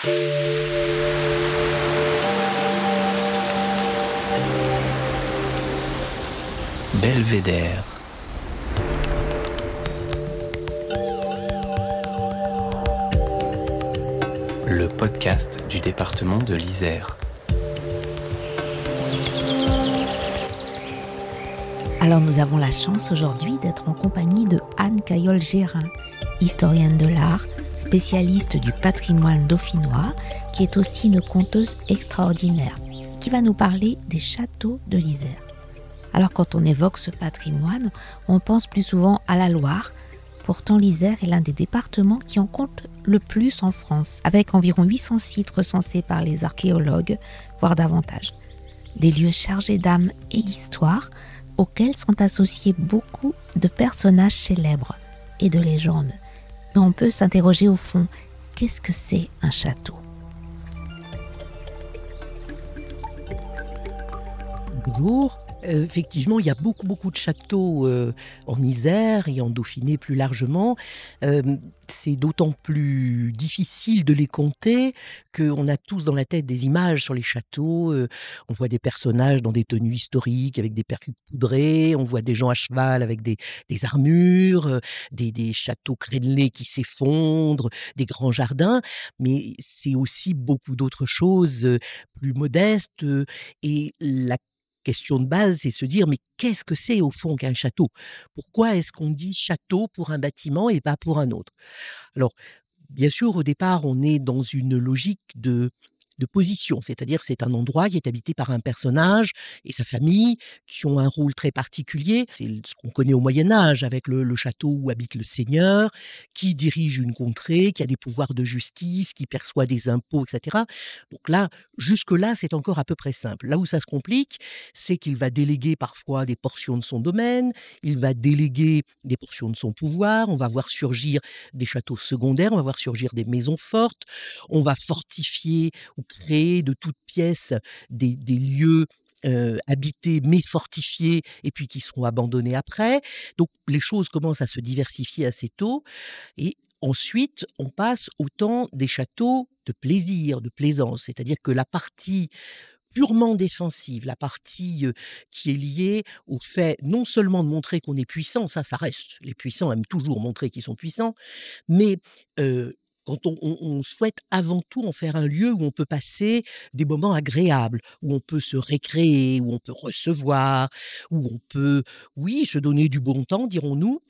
Belvédère. Le podcast du département de l'Isère. Alors nous avons la chance aujourd'hui d'être en compagnie de Anne Caillol-Gérin, historienne de l'art, spécialiste du patrimoine dauphinois, qui est aussi une conteuse extraordinaire, qui va nous parler des châteaux de l'Isère. Alors quand on évoque ce patrimoine, on pense plus souvent à la Loire. Pourtant l'Isère est l'un des départements qui en compte le plus en France, avec environ 800 sites recensés par les archéologues, voire davantage. Des lieux chargés d'âme et d'histoire, auxquels sont associés beaucoup de personnages célèbres et de légendes. Mais on peut s'interroger au fond, qu'est-ce que c'est un château ? Bonjour. Effectivement, il y a beaucoup de châteaux en Isère et en Dauphiné plus largement. C'est d'autant plus difficile de les compter qu'on a tous dans la tête des images sur les châteaux. On voit des personnages dans des tenues historiques avec des perruques poudrées, on voit des gens à cheval avec des armures, des châteaux crénelés qui s'effondrent, des grands jardins. Mais c'est aussi beaucoup d'autres choses plus modestes. Et la question de base, c'est se dire, mais qu'est-ce que c'est au fond qu'un château ? Pourquoi est-ce qu'on dit château pour un bâtiment et pas pour un autre ? Alors, bien sûr, au départ, on est dans une logique de position, c'est-à-dire c'est un endroit qui est habité par un personnage et sa famille qui ont un rôle très particulier. C'est ce qu'on connaît au Moyen-Âge avec le château où habite le seigneur, qui dirige une contrée, qui a des pouvoirs de justice, qui perçoit des impôts, etc. Donc là, jusque-là, c'est encore à peu près simple. Là où ça se complique, c'est qu'il va déléguer parfois des portions de son domaine, il va déléguer des portions de son pouvoir, on va voir surgir des châteaux secondaires, on va voir surgir des maisons fortes, on va fortifier ou créer de toutes pièces des lieux habités mais fortifiés et puis qui seront abandonnés après. Donc les choses commencent à se diversifier assez tôt et ensuite on passe au temps des châteaux de plaisir, de plaisance, c'est-à-dire que la partie purement défensive, la partie qui est liée au fait non seulement de montrer qu'on est puissant, ça reste, les puissants aiment toujours montrer qu'ils sont puissants, mais quand on souhaite avant tout en faire un lieu où on peut passer des moments agréables, où on peut se récréer, où on peut recevoir, où on peut, oui, se donner du bon temps, dirons-nous.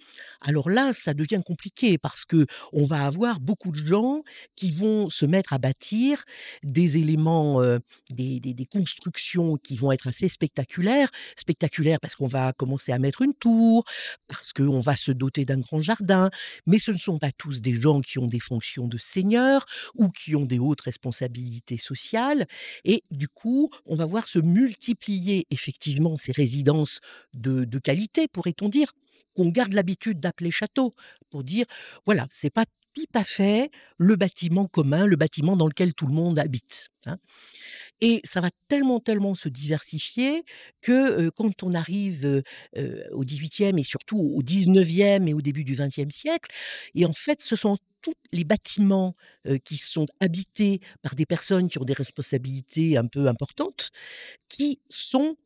Alors là, ça devient compliqué parce que on va avoir beaucoup de gens qui vont se mettre à bâtir des éléments, des constructions qui vont être assez spectaculaires. Spectaculaires parce qu'on va commencer à mettre une tour, parce qu'on va se doter d'un grand jardin, mais ce ne sont pas tous des gens qui ont des fonctions de seigneurs ou qui ont des hautes responsabilités sociales et du coup, on va voir se multiplier effectivement ces résidences de qualité, pourrait-on dire, qu'on garde l'habitude d'appeler château, pour dire, voilà, c'est pas tout à fait le bâtiment commun, le bâtiment dans lequel tout le monde habite, hein. Et ça va tellement se diversifier que, quand on arrive, au XVIIIe et surtout au XIXe et au début du XXe siècle et en fait, ce sont tous les bâtiments, qui sont habités par des personnes qui ont des responsabilités un peu importantes, qui sont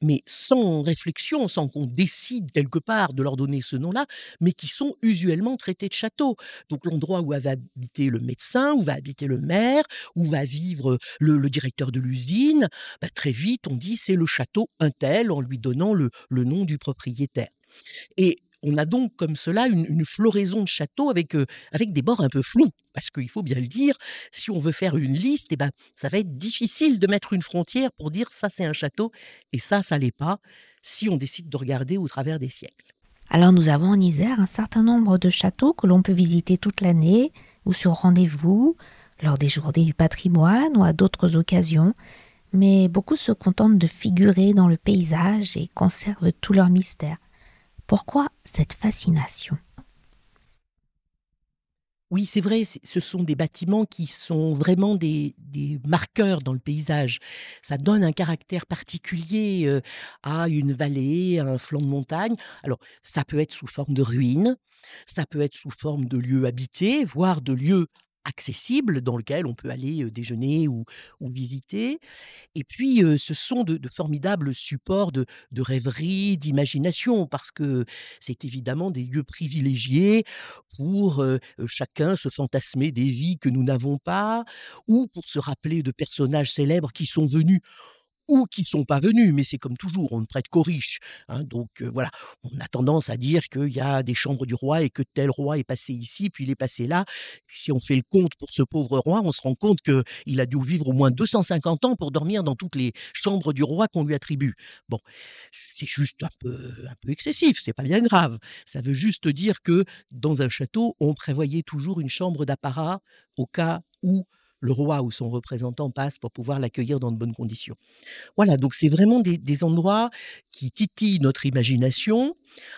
mais sans réflexion, sans qu'on décide quelque part de leur donner ce nom-là, mais qui sont usuellement traités de châteaux. Donc l'endroit où va habiter le médecin, où va habiter le maire, où va vivre le directeur de l'usine, bah, très vite on dit c'est le château un tel en lui donnant le nom du propriétaire. Et on a donc comme cela une floraison de châteaux avec des bords un peu flous. Parce qu'il faut bien le dire, si on veut faire une liste, eh ben, ça va être difficile de mettre une frontière pour dire ça c'est un château et ça l'est pas, si on décide de regarder au travers des siècles. Alors nous avons en Isère un certain nombre de châteaux que l'on peut visiter toute l'année ou sur rendez-vous, lors des journées du patrimoine ou à d'autres occasions. Mais beaucoup se contentent de figurer dans le paysage et conservent tout leur mystère. Pourquoi cette fascination ? Oui, c'est vrai, ce sont des bâtiments qui sont vraiment des marqueurs dans le paysage. Ça donne un caractère particulier à une vallée, à un flanc de montagne. Alors, ça peut être sous forme de ruines, ça peut être sous forme de lieux habités, voire de lieux accessible dans lequel on peut aller, déjeuner ou visiter. Et puis, ce sont de formidables supports de rêverie, d'imagination, parce que c'est évidemment des lieux privilégiés pour, chacun se fantasmer des vies que nous n'avons pas, ou pour se rappeler de personnages célèbres qui sont venus ou qui sont pas venus, mais c'est comme toujours, on ne prête qu'aux riches, hein, donc voilà. On a tendance à dire qu'il y a des chambres du roi et que tel roi est passé ici, puis il est passé là. Puis si on fait le compte pour ce pauvre roi, on se rend compte qu'il a dû vivre au moins 250 ans pour dormir dans toutes les chambres du roi qu'on lui attribue. Bon, c'est juste un peu excessif, c'est pas bien grave. Ça veut juste dire que dans un château, on prévoyait toujours une chambre d'apparat au cas où le roi ou son représentant passe pour pouvoir l'accueillir dans de bonnes conditions. Voilà, donc c'est vraiment des endroits qui titillent notre imagination.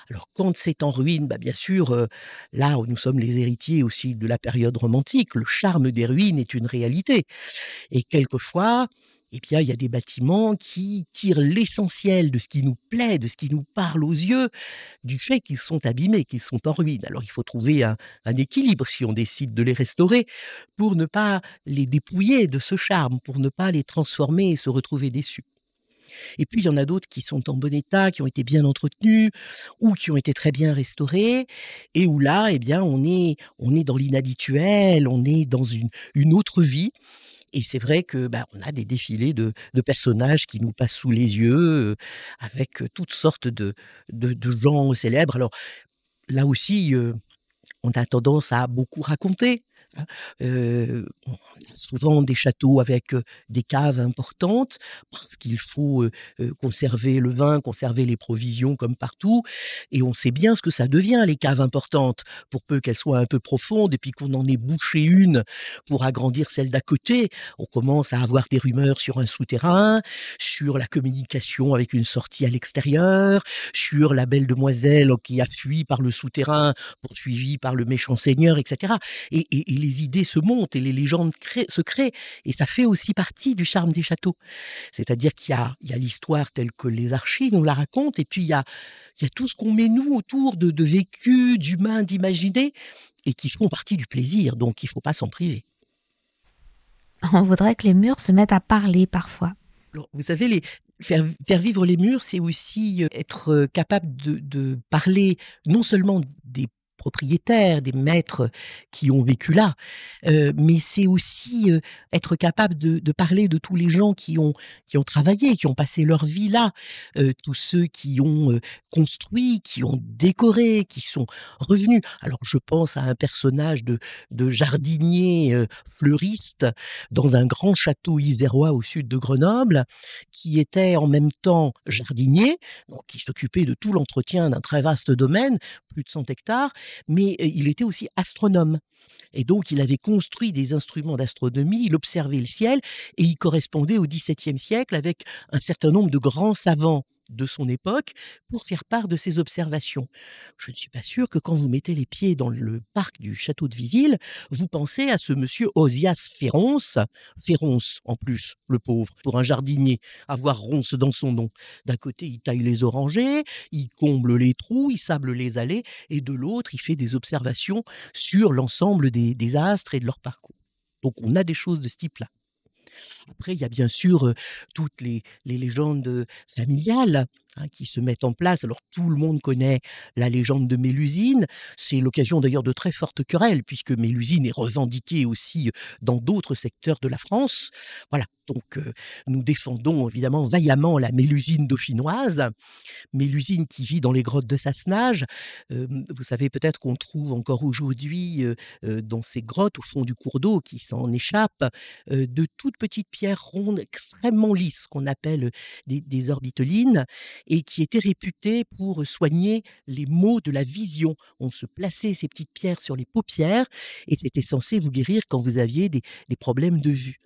Alors quand c'est en ruine, bah, bien sûr, là où nous sommes les héritiers aussi de la période romantique, le charme des ruines est une réalité. Et quelquefois, eh bien, il y a des bâtiments qui tirent l'essentiel de ce qui nous plaît, de ce qui nous parle aux yeux, du fait qu'ils sont abîmés, qu'ils sont en ruine. Alors il faut trouver un équilibre si on décide de les restaurer, pour ne pas les dépouiller de ce charme, pour ne pas les transformer et se retrouver déçus. Et puis il y en a d'autres qui sont en bon état, qui ont été bien entretenus ou qui ont été très bien restaurés et où là, eh bien, on est dans l'inhabituel, on est dans une autre vie. Et c'est vrai que, bah, on a des défilés de personnages qui nous passent sous les yeux, avec, toutes sortes de gens célèbres. Alors là aussi, on a tendance à beaucoup raconter, hein. On a souvent des châteaux avec, des caves importantes parce qu'il faut, conserver le vin, conserver les provisions comme partout et on sait bien ce que ça devient les caves importantes, pour peu qu'elles soient un peu profondes et puis qu'on en ait bouché une pour agrandir celle d'à côté. On commence à avoir des rumeurs sur un souterrain, sur la communication avec une sortie à l'extérieur, sur la belle demoiselle qui a fui par le souterrain poursuivi par le méchant seigneur, etc. Et les idées se montent et les légendes se créent. Et ça fait aussi partie du charme des châteaux. C'est-à-dire qu'il y a l'histoire telle que les archives nous la racontent, et puis il y a tout ce qu'on met nous autour de vécu, d'humain, d'imaginé, et qui font partie du plaisir. Donc il ne faut pas s'en priver. On voudrait que les murs se mettent à parler parfois. Alors, vous savez, faire vivre les murs, c'est aussi être capable de parler non seulement des propriétaires, des maîtres qui ont vécu là, mais c'est aussi être capable de parler de tous les gens qui ont travaillé, qui ont passé leur vie là, tous ceux qui ont construit, qui ont décoré, qui sont revenus. Alors je pense à un personnage de jardinier fleuriste dans un grand château isérois au sud de Grenoble, qui était en même temps jardinier, donc qui s'occupait de tout l'entretien d'un très vaste domaine, plus de 100 hectares, mais il était aussi astronome. Et donc il avait construit des instruments d'astronomie, il observait le ciel et il correspondait au XVIIe siècle avec un certain nombre de grands savants de son époque pour faire part de ses observations. Je ne suis pas sûre que quand vous mettez les pieds dans le parc du château de Visil, vous pensez à ce monsieur Osias Féronce, Féronce en plus, le pauvre, pour un jardinier, avoir ronce dans son nom. D'un côté, il taille les orangers, il comble les trous, il sable les allées, et de l'autre, il fait des observations sur l'ensemble des astres et de leur parcours. Donc on a des choses de ce type-là. Après, il y a bien sûr toutes les légendes familiales hein, qui se mettent en place. Alors, tout le monde connaît la légende de Mélusine. C'est l'occasion d'ailleurs de très fortes querelles, puisque Mélusine est revendiquée aussi dans d'autres secteurs de la France. Voilà, donc nous défendons évidemment vaillamment la Mélusine dauphinoise. Mélusine qui vit dans les grottes de Sassenage. Vous savez peut-être qu'on trouve encore aujourd'hui dans ces grottes, au fond du cours d'eau qui s'en échappe, de toutes petites pierres rondes extrêmement lisses qu'on appelle des orbitolines et qui étaient réputées pour soigner les maux de la vision. On se plaçait ces petites pierres sur les paupières et c'était censé vous guérir quand vous aviez des problèmes de vue.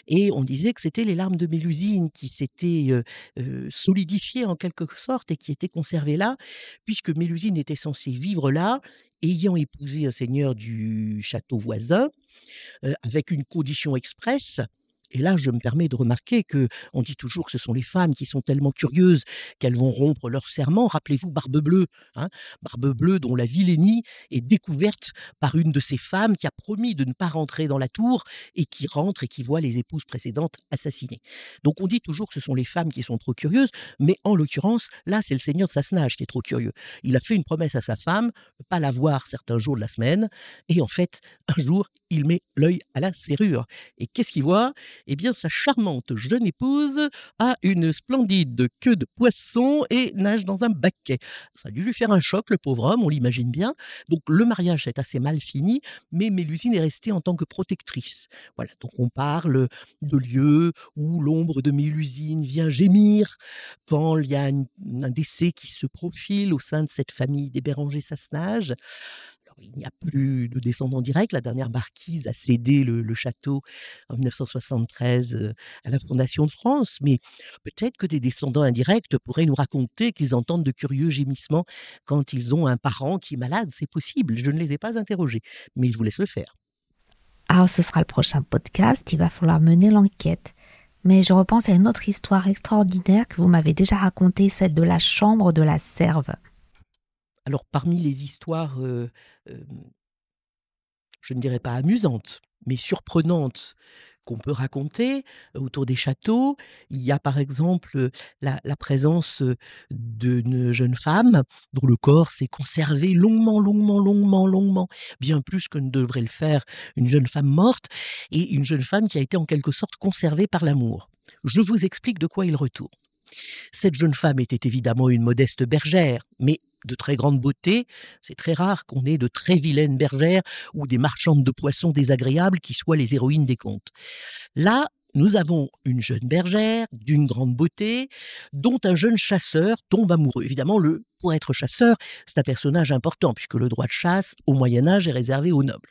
Et on disait que c'était les larmes de Mélusine qui s'étaient solidifiées en quelque sorte et qui étaient conservées là, puisque Mélusine était censée vivre là, ayant épousé un seigneur du château voisin, avec une condition expresse, Et là, je me permets de remarquer que on dit toujours que ce sont les femmes qui sont tellement curieuses qu'elles vont rompre leur serment. Rappelez-vous Barbe Bleue, hein, Barbe Bleue dont la vilainie est découverte par une de ces femmes qui a promis de ne pas rentrer dans la tour et qui rentre et qui voit les épouses précédentes assassinées. Donc on dit toujours que ce sont les femmes qui sont trop curieuses, mais en l'occurrence, là, c'est le seigneur de Sassenage qui est trop curieux. Il a fait une promesse à sa femme, ne pas la voir certains jours de la semaine, et en fait, un jour, il met l'œil à la serrure. Et qu'est-ce qu'il voit? Eh bien, sa charmante jeune épouse a une splendide queue de poisson et nage dans un baquet. Ça a dû lui faire un choc, le pauvre homme, on l'imagine bien. Donc le mariage est assez mal fini, mais Mélusine est restée en tant que protectrice. Voilà, donc on parle de lieux où l'ombre de Mélusine vient gémir quand il y a un décès qui se profile au sein de cette famille des Béranger-Sassenage. Alors, il n'y a plus de descendants directs. La dernière marquise a cédé le château en 1973 à la Fondation de France, mais peut-être que des descendants indirects pourraient nous raconter qu'ils entendent de curieux gémissements quand ils ont un parent qui est malade. C'est possible, je ne les ai pas interrogés, mais je vous laisse le faire. Alors ce sera le prochain podcast, il va falloir mener l'enquête. Mais je repense à une autre histoire extraordinaire que vous m'avez déjà racontée, celle de la chambre de la serve. Alors parmi les histoires, je ne dirais pas amusantes, mais surprenantes qu'on peut raconter autour des châteaux, il y a par exemple la présence d'une jeune femme dont le corps s'est conservé longuement, bien plus que ne devrait le faire une jeune femme morte, et une jeune femme qui a été en quelque sorte conservée par l'amour. Je vous explique de quoi il retourne. Cette jeune femme était évidemment une modeste bergère, mais de très grande beauté. C'est très rare qu'on ait de très vilaines bergères ou des marchandes de poissons désagréables qui soient les héroïnes des contes. Là, nous avons une jeune bergère d'une grande beauté dont un jeune chasseur tombe amoureux. Évidemment, pour être chasseur, c'est un personnage important puisque le droit de chasse au Moyen-Âge est réservé aux nobles.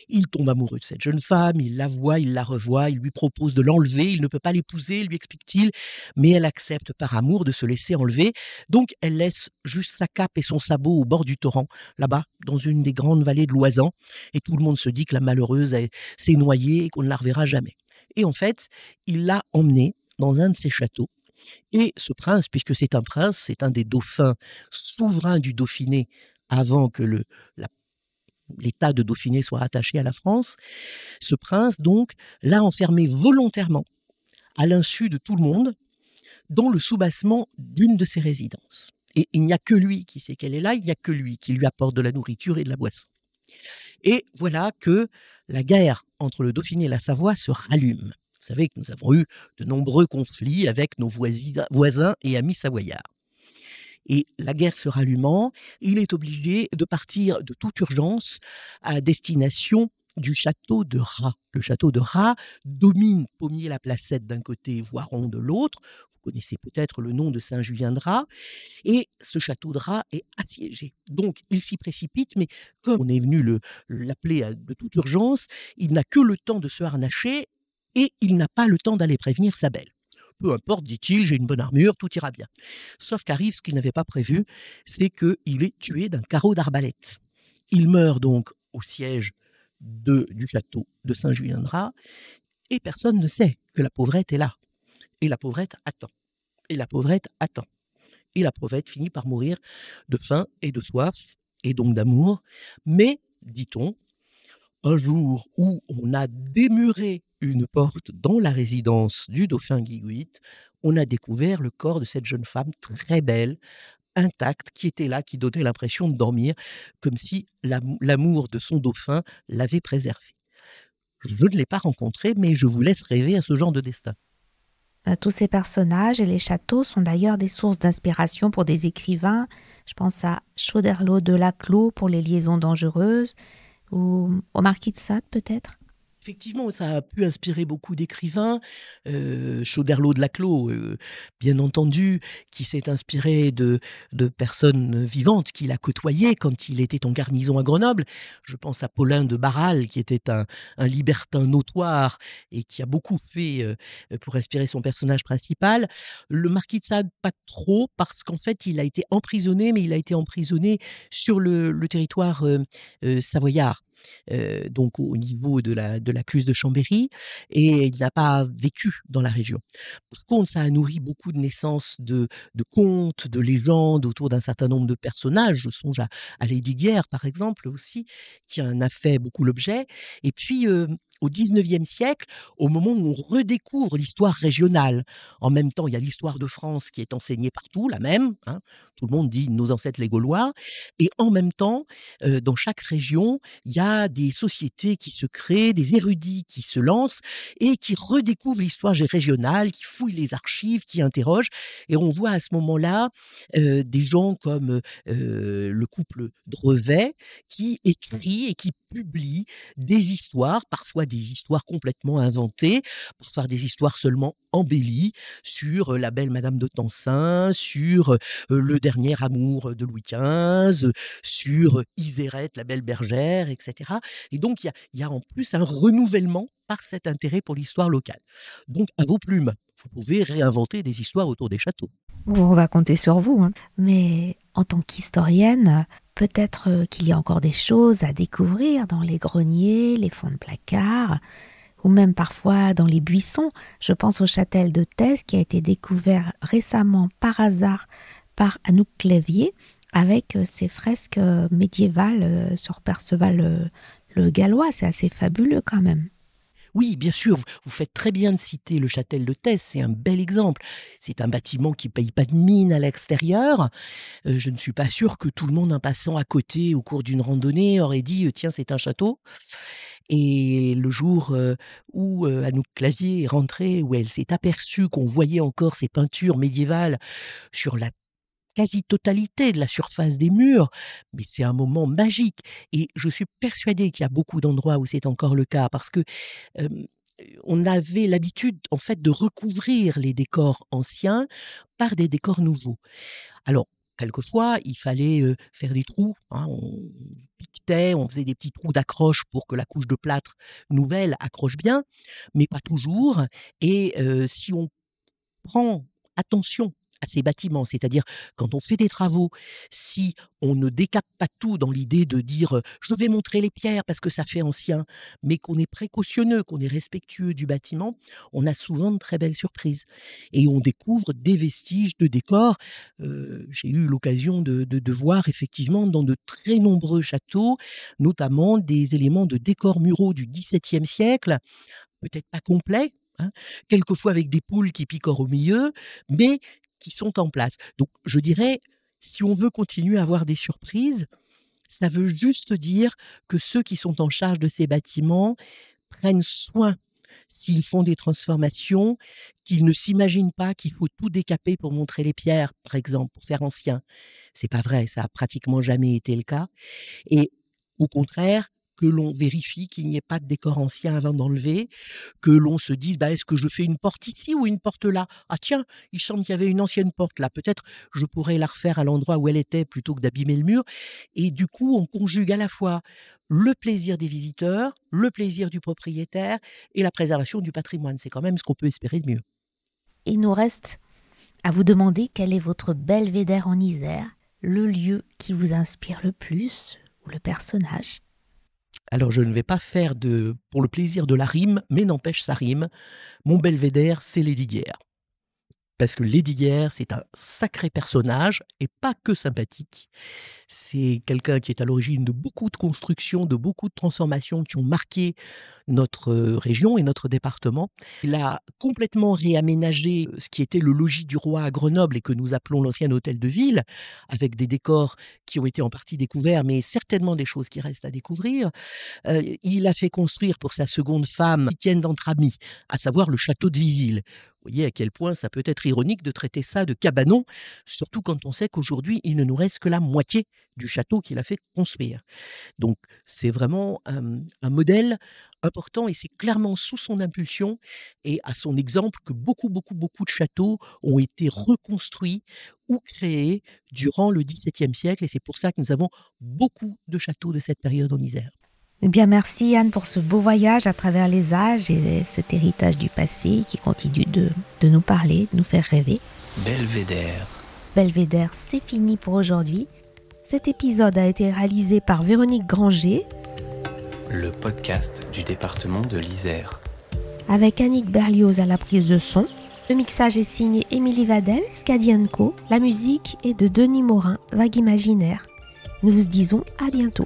Il tombe amoureux de cette jeune femme, il la voit, il la revoit, il lui propose de l'enlever, il ne peut pas l'épouser, lui explique-t-il, mais elle accepte par amour de se laisser enlever. Donc elle laisse juste sa cape et son sabot au bord du torrent, là-bas, dans une des grandes vallées de l'Oisans, et tout le monde se dit que la malheureuse s'est noyée et qu'on ne la reverra jamais. Et en fait, il l'a emmenée dans un de ses châteaux. Et ce prince, puisque c'est un prince, c'est un des dauphins souverains du Dauphiné avant que l'État de Dauphiné soit rattaché à la France, ce prince, donc, l'a enfermé volontairement, à l'insu de tout le monde, dans le soubassement d'une de ses résidences. Et il n'y a que lui qui sait qu'elle est là, il n'y a que lui qui lui apporte de la nourriture et de la boisson. Et voilà que la guerre entre le Dauphiné et la Savoie se rallume. Vous savez que nous avons eu de nombreux conflits avec nos voisins et amis savoyards. Et la guerre se rallumant, il est obligé de partir de toute urgence à destination du château de Ras. Le château de Ras domine Pommier-la-Placette d'un côté, Voiron de l'autre. Vous connaissez peut-être le nom de Saint-Julien de Ras. Et ce château de Ras est assiégé. Donc il s'y précipite, mais comme on est venu l'appeler de toute urgence, il n'a que le temps de se harnacher et il n'a pas le temps d'aller prévenir sa belle. Peu importe, dit-il, j'ai une bonne armure, tout ira bien. Sauf qu'arrive ce qu'il n'avait pas prévu, c'est qu'il est tué d'un carreau d'arbalète. Il meurt donc au siège du château de Saint-Julien-de-Ras, et personne ne sait que la pauvrette est là. Et la pauvrette attend. Et la pauvrette attend. Et la pauvrette finit par mourir de faim et de soif, et donc d'amour. Mais, dit-on, un jour où on a démuré une porte dans la résidence du dauphin Guiguit, on a découvert le corps de cette jeune femme très belle, intacte, qui était là, qui donnait l'impression de dormir, comme si l'amour de son dauphin l'avait préservé. Je ne l'ai pas rencontré, mais je vous laisse rêver à ce genre de destin. Tous ces personnages et les châteaux sont d'ailleurs des sources d'inspiration pour des écrivains. Je pense à Choderlos de Laclos pour les liaisons dangereuses, ou au Marquis de Sade peut-être. Effectivement, ça a pu inspirer beaucoup d'écrivains. Choderlos de Laclos, bien entendu, qui s'est inspiré de personnes vivantes qu'il a côtoyées quand il était en garnison à Grenoble. Je pense à Paulin de Barral, qui était un libertin notoire et qui a beaucoup fait pour inspirer son personnage principal. Le Marquis de Sade, pas trop, parce qu'en fait, il a été emprisonné, mais il a été emprisonné sur le territoire savoyard. donc au niveau de la Cluse de Chambéry, et il n'a pas vécu dans la région. Par contre, ça a nourri beaucoup de naissances de contes, de légendes autour d'un certain nombre de personnages. Je songe à Lesdiguières, par exemple, aussi, qui en a fait beaucoup l'objet. Et puis, au XIXe siècle, au moment où on redécouvre l'histoire régionale, en même temps, il y a l'histoire de France qui est enseignée partout, la même, hein, tout le monde dit nos ancêtres les Gaulois, et en même temps, dans chaque région, il y a des sociétés qui se créent, des érudits qui se lancent et qui redécouvrent l'histoire régionale, qui fouillent les archives, qui interrogent, et on voit à ce moment-là des gens comme le couple Drevet qui écrit et qui publie des histoires, parfois des histoires complètement inventées, parfois des histoires seulement embellies sur la belle Madame de Tencin, sur le dernier amour de Louis XV, sur Isérette, la belle bergère, etc. Et donc il y a en plus un renouvellement par cet intérêt pour l'histoire locale. Donc à vos plumes, vous pouvez réinventer des histoires autour des châteaux. Bon, on va compter sur vous, hein. Mais en tant qu'historienne, peut-être qu'il y a encore des choses à découvrir dans les greniers, les fonds de placard, ou même parfois dans les buissons. Je pense au châtel de Thèse qui a été découvert récemment par hasard par Anouk Clévier avec ses fresques médiévales sur Perceval le Gallois. C'est assez fabuleux quand même. Oui, bien sûr, vous faites très bien de citer le châtel de Thèse, c'est un bel exemple. C'est un bâtiment qui ne paye pas de mine à l'extérieur. Je ne suis pas sûre que tout le monde, en passant à côté au cours d'une randonnée, aurait dit « tiens, c'est un château ». Et le jour où Anouk Clévier est rentrée, où elle s'est aperçue qu'on voyait encore ces peintures médiévales sur la quasi-totalité de la surface des murs, mais c'est un moment magique. Et je suis persuadée qu'il y a beaucoup d'endroits où c'est encore le cas, parce que on avait l'habitude, en fait, de recouvrir les décors anciens par des décors nouveaux. Alors, quelquefois, il fallait faire des trous, hein, on piquetait, on faisait des petits trous d'accroche pour que la couche de plâtre nouvelle accroche bien, mais pas toujours. Et si on prend attention à ces bâtiments, c'est-à-dire quand on fait des travaux, si on ne décape pas tout dans l'idée de dire je vais montrer les pierres parce que ça fait ancien, mais qu'on est précautionneux, qu'on est respectueux du bâtiment, on a souvent de très belles surprises. Et on découvre des vestiges de décors. J'ai eu l'occasion de voir effectivement dans de très nombreux châteaux, notamment des éléments de décors muraux du XVIIe siècle, peut-être pas complets, hein, quelquefois avec des poules qui picorent au milieu, mais qui sont en place. Donc, je dirais, si on veut continuer à avoir des surprises, ça veut juste dire que ceux qui sont en charge de ces bâtiments prennent soin, s'ils font des transformations, qu'ils ne s'imaginent pas qu'il faut tout décaper pour montrer les pierres, par exemple, pour faire ancien. C'est pas vrai, ça a pratiquement jamais été le cas. Et au contraire, que l'on vérifie qu'il n'y ait pas de décor ancien avant d'enlever, que l'on se dise est-ce que je fais une porte ici ou une porte là? Ah tiens, il semble qu'il y avait une ancienne porte là, peut-être je pourrais la refaire à l'endroit où elle était plutôt que d'abîmer le mur. Et du coup, on conjugue à la fois le plaisir des visiteurs, le plaisir du propriétaire et la préservation du patrimoine. C'est quand même ce qu'on peut espérer de mieux. Il nous reste à vous demander quel est votre belvédère en Isère, le lieu qui vous inspire le plus ou le personnage. Alors, je ne vais pas faire pour le plaisir de la rime, mais n'empêche, ça rime. Mon belvédère, c'est Lesdiguières. Parce que Lesdiguières, c'est un sacré personnage, et pas que sympathique. C'est quelqu'un qui est à l'origine de beaucoup de constructions, de beaucoup de transformations qui ont marqué notre région et notre département. Il a complètement réaménagé ce qui était le logis du roi à Grenoble et que nous appelons l'ancien hôtel de ville, avec des décors qui ont été en partie découverts, mais certainement des choses qui restent à découvrir. Il a fait construire pour sa seconde femme, Étienne d'Entramy, à savoir le château de Vizille. Vous voyez à quel point ça peut être ironique de traiter ça de cabanon, surtout quand on sait qu'aujourd'hui, il ne nous reste que la moitié du château qu'il a fait construire. Donc, c'est vraiment un modèle important et c'est clairement sous son impulsion et à son exemple que beaucoup de châteaux ont été reconstruits ou créés durant le XVIIe siècle et c'est pour ça que nous avons beaucoup de châteaux de cette période en Isère. Eh bien, merci Anne pour ce beau voyage à travers les âges et cet héritage du passé qui continue de nous parler, de nous faire rêver. Belvédère. Belvédère, c'est fini pour aujourd'hui. Cet épisode a été réalisé par Véronique Granger. le podcast du département de l'Isère. Avec Annick Berlioz à la prise de son, le mixage est signé Émilie Vadel, Scadi & Co. La musique est de Denis Morin, Vague Imaginaire. Nous vous disons à bientôt.